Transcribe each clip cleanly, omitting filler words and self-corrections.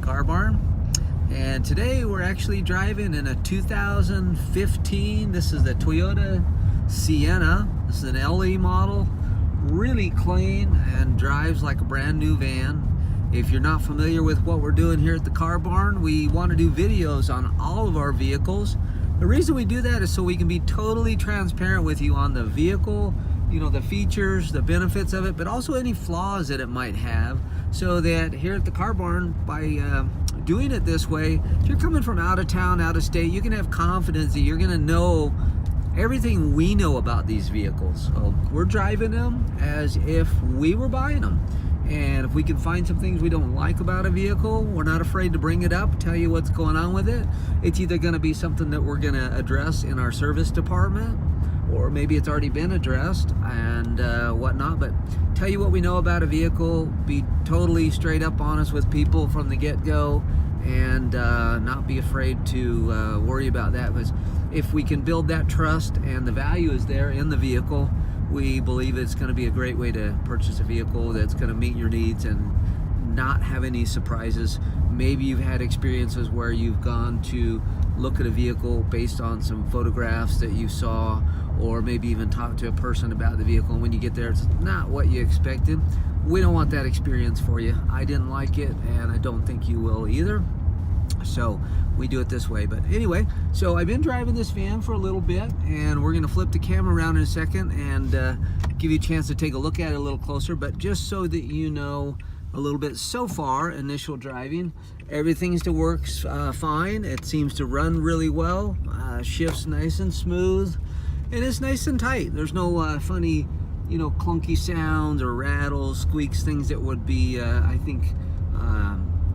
Car Barn. And today we're actually driving in a 2015, this is the Toyota Sienna. This is an LE model, really clean and drives like a brand new van. If you're not familiar with what we're doing here at the Car Barn, we want to do videos on all of our vehicles. The reason we do that is so we can be totally transparent with you on the vehicle, you know, the features, the benefits of it, but also any flaws that it might have, so that here at the Car Barn, by doing it this way, if you're coming from out of town, out of state, you can have confidence that you're going to know everything we know about these vehicles. So we're driving them as if we were buying them. And if we can find some things we don't like about a vehicle, we're not afraid to bring it up, tell you what's going on with it. It's either going to be something that we're going to address in our service department, or maybe it's already been addressed and whatnot. But tell you what we know about a vehicle, be totally straight up honest with people from the get-go, and not be afraid to worry about that. Because if we can build that trust and the value is there in the vehicle, we believe it's going to be a great way to purchase a vehicle that's going to meet your needs and not have any surprises. Maybe you've had experiences where you've gone to look at a vehicle based on some photographs that you saw, or maybe even talk to a person about the vehicle, and when you get there it's not what you expected. We don't want that experience for you. I didn't like it, and I don't think you will either. So we do it this way. But anyway, so I've been driving this van for a little bit, and we're going to flip the camera around in a second and give you a chance to take a look at it a little closer. But just so that you know a little bit, so far, initial driving, everything still works fine. It seems to run really well, shifts nice and smooth, and it's nice and tight. There's no funny, you know, clunky sounds or rattles, squeaks, things that would be, I think,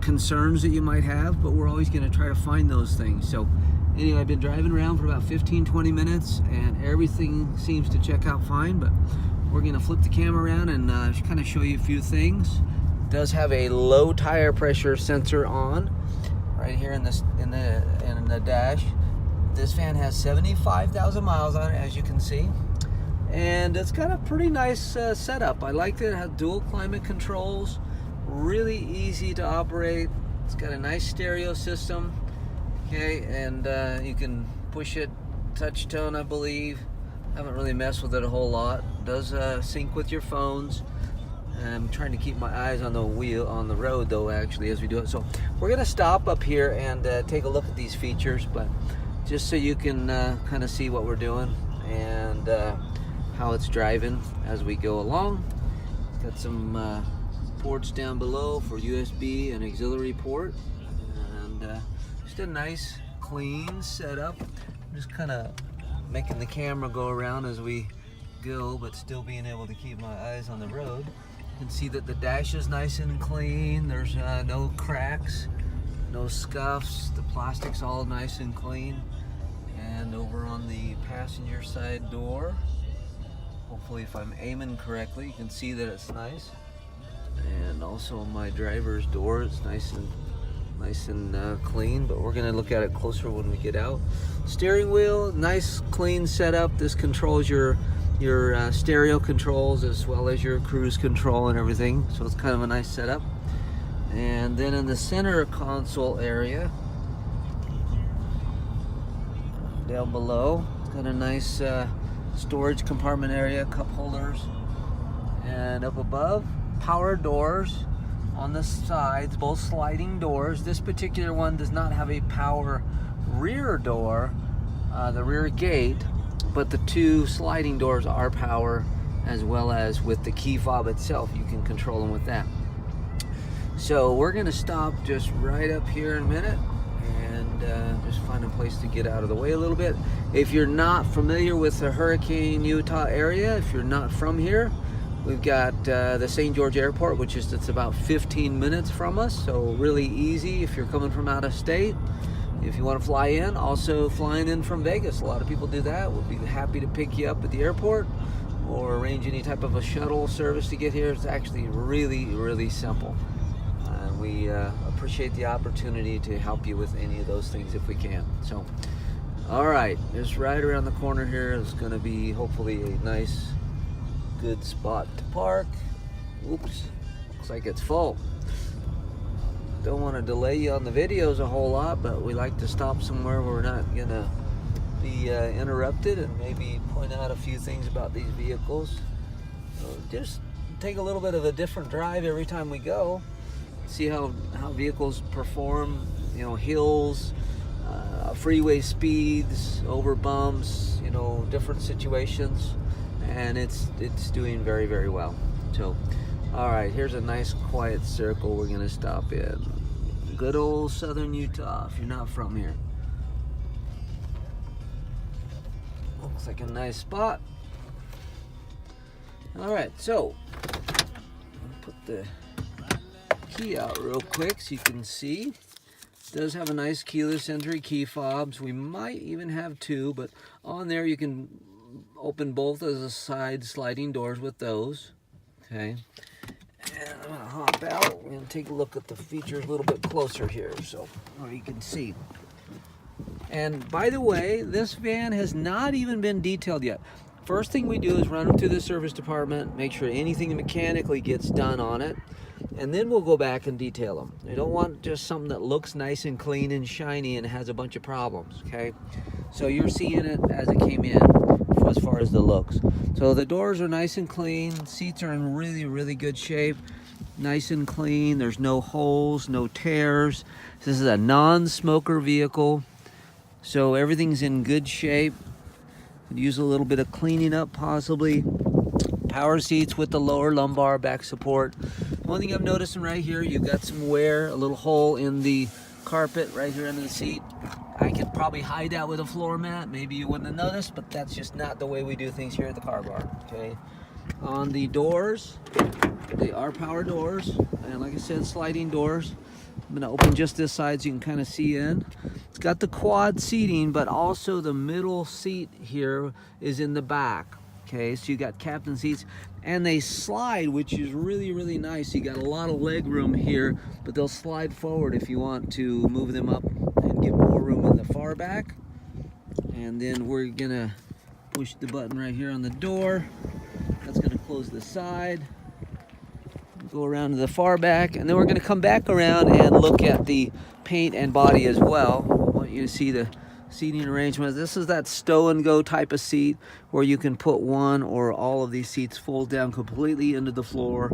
concerns that you might have, but we're always going to try to find those things. So anyway, I've been driving around for about 15-20 minutes, and everything seems to check out fine. But we're going to flip the camera around and kind of show you a few things. It does have a low tire pressure sensor on right here in the dash. This van has 75,000 miles on it, as you can see, and it's got a pretty nice setup. I like that it has dual climate controls, really easy to operate. It's got a nice stereo system, okay, and you can push it touch tone, I believe. Haven't really messed with it a whole lot. It does sync with your phones. I'm trying to keep my eyes on the wheel, on the road though, actually, as we do it. So we're gonna stop up here and take a look at these features, but just so you can kind of see what we're doing and how it's driving as we go along. Got some ports down below for USB and auxiliary port, and just a nice clean setup. I'm just kind of making the camera go around as we go, but still being able to keep my eyes on the road. You can see that the dash is nice and clean. There's no cracks, no scuffs. The plastic's all nice and clean. And over on the passenger side door, hopefully if I'm aiming correctly, you can see that it's nice. And also on my driver's door, it's nice and clean, but we're going to look at it closer when we get out. Steering wheel, nice clean setup. This controls your stereo controls as well as your cruise control and everything, so it's kind of a nice setup. And then in the center console area down below, it's got a nice storage compartment area, cup holders, and up above, power doors on the sides, both sliding doors. This particular one does not have a power rear door, the rear gate, but the two sliding doors are power, as well as with the key fob itself, you can control them with that. So we're going to stop just right up here in a minute and just find a place to get out of the way a little bit. If you're not familiar with the Hurricane, Utah area, if you're not from here, we've got the St. George Airport, which is it's about 15 minutes from us, so really easy if you're coming from out of state. If you want to fly in, also flying in from Vegas, a lot of people do that. We'll be happy to pick you up at the airport or arrange any type of a shuttle service to get here. It's actually really, really simple. We appreciate the opportunity to help you with any of those things if we can. So, all right, just right around the corner here is going to be hopefully a nice, good spot to park. Oops, looks like it's full. don't want to delay you on the videos a whole lot, but we like to stop somewhere where we're not gonna be interrupted and maybe point out a few things about these vehicles. So just take a little bit of a different drive every time we go. See how vehicles perform, you know, hills, freeway speeds, over bumps, you know, different situations, and it's doing very, very well. So, all right, here's a nice quiet circle we're gonna stop in. Good old southern Utah, if you're not from here. Looks like a nice spot. All right, so I'll put the key out real quick so you can see. It does have a nice keyless entry key fobs. We might even have two, but on there you can open both as a side sliding doors with those. Okay, and I'm gonna hop out. We're gonna take a look at the features a little bit closer here, so you can see. And by the way, this van has not even been detailed yet. First thing we do is run them through the service department, make sure anything mechanically gets done on it, and then we'll go back and detail them. We don't want just something that looks nice and clean and shiny and has a bunch of problems, okay? So you're seeing it as it came in as far as the looks. So the doors are nice and clean, seats are in really, really good shape, nice and clean. There's no holes, no tears. This is a non-smoker vehicle, so everything's in good shape. Could use a little bit of cleaning up possibly. Power seats with the lower lumbar back support. One thing I'm noticing right here, you've got some wear, a little hole in the carpet right here under the seat. I could probably hide that with a floor mat. Maybe you wouldn't have noticed, but that's just not the way we do things here at the car barn, okay? On the doors, they are power doors, and like I said, sliding doors. I'm gonna open just this side so you can kind of see in. It's got the quad seating, but also the middle seat here is in the back. Okay, so you got captain seats, and they slide, which is really, really nice. You got a lot of leg room here, but they'll slide forward if you want to move them up and give more room in the far back. And then we're gonna push the button right here on the door. That's gonna close the side. Go around to the far back, and then we're gonna come back around and look at the paint and body as well. I want you to see the seating arrangement. This is that stow and go type of seat where you can put one or all of these seats fold down completely into the floor,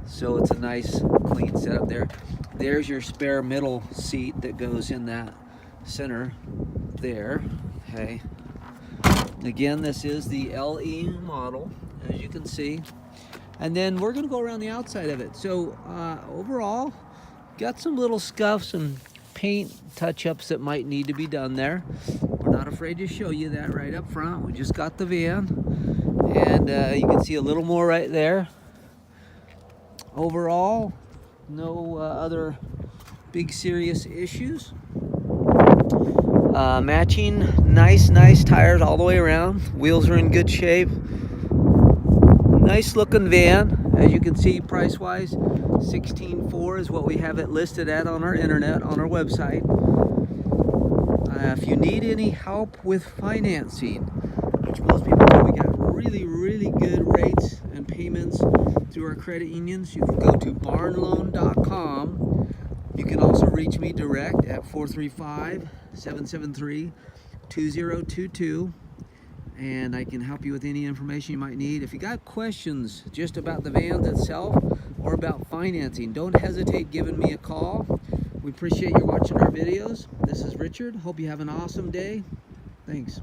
so it's a nice clean setup there. There's your spare middle seat that goes in that center there. Okay, again, this is the LE model, as you can see, and then we're going to go around the outside of it. So overall, got some little scuffs and paint touch-ups that might need to be done there. We're not afraid to show you that right up front. We just got the van, and you can see a little more right there. Overall, no other big serious issues. Matching nice tires all the way around. Wheels are in good shape. Nice looking van. As you can see, price wise, $16,400 is what we have it listed at on our internet, on our website. If you need any help with financing, which most people do, we got really good rates and payments through our credit unions. You can go to barnloan.com. You can also reach me direct at 435-773-2022. And I can help you with any information you might need. If you got questions just about the vans itself or about financing, don't hesitate giving me a call. We appreciate you watching our videos. This is Richard. Hope you have an awesome day. Thanks.